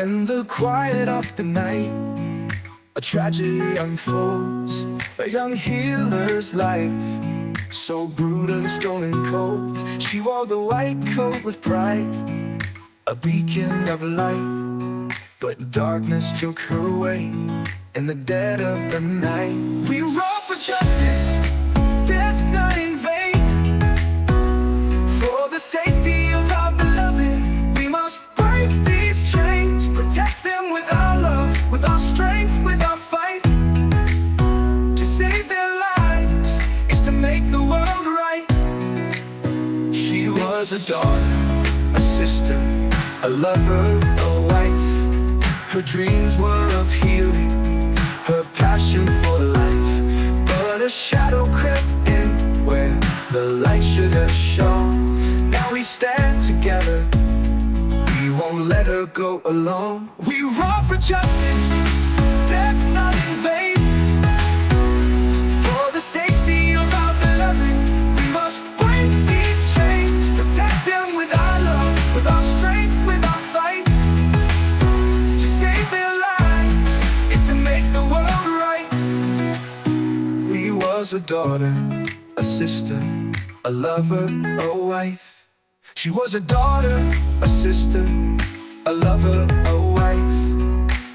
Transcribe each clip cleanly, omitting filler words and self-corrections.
In the quiet of the night, a tragedy unfolds. A young healer's life, so brutal, stolen cold. She wore the white coat with pride, a beacon of light, but darkness took her away in the dead of the night. We roll for justice, death not in vain. For the safety of our beloved, we must break these chains. Protect them with our love, with our strength, with our fight. To save their lives is to make the world right. She was a daughter, a sister, a lover, a wife. Her dreams were of healing, her passion for life. But a shadow crept in where the light should have shone. Now we stand together, we won't let her go alone. We roar for justice, death not in vain. For the safety of our beloved, we must break these chains. Protect them with our love, with our strength, with our fight. To save their lives is to make the world right. We was a daughter, a sister, a lover, a wife. She was a daughter, a sister, a lover, a wife.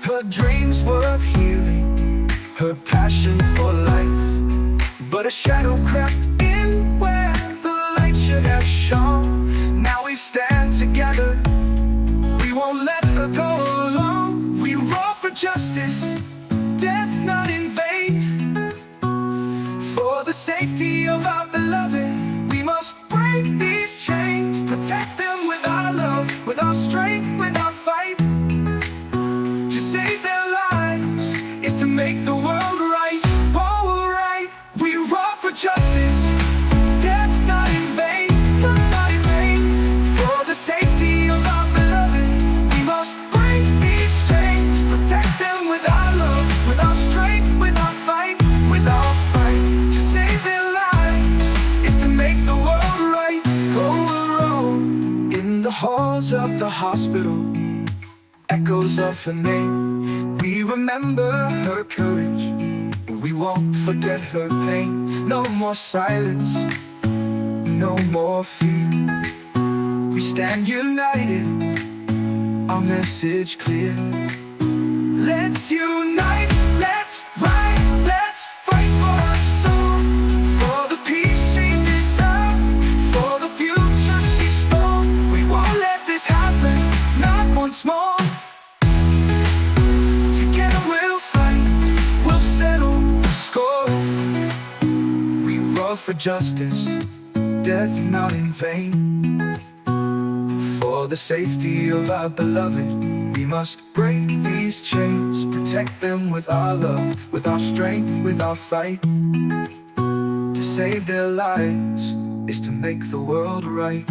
Her dreams were of healing, her passion for life. But a shadow crept in where the light should have shone. Now we stand together, we won't let her go alone. We roar for justice, death not in vain. For the safety of our beloved, we must break these chains. Protect them with our love, with our strength, with our fight. To save their lives is to make the world right. Oh, right. We roar for justice, death not in vain, not in vain. For the safety of our beloved, we must break these chains. Protect them with our love, with our strength, with our fight, with our fight. To save their lives is to make the world right. Oh, in the halls of the hospital, echoes of her name. We remember her courage, we won't forget her pain. No more silence, no more fear. We stand united, our message clear. Let's unite, let's rise, let's fight for our soul. For the peace she deserves, for the future she stole. We won't let this happen, not once more. Together we'll fight, we'll settle the score. We roar for justice, death not in vain. For the safety of our beloved, we must break these chains. Protect them with our love, with our strength, with our fight. To save their lives is to make the world right.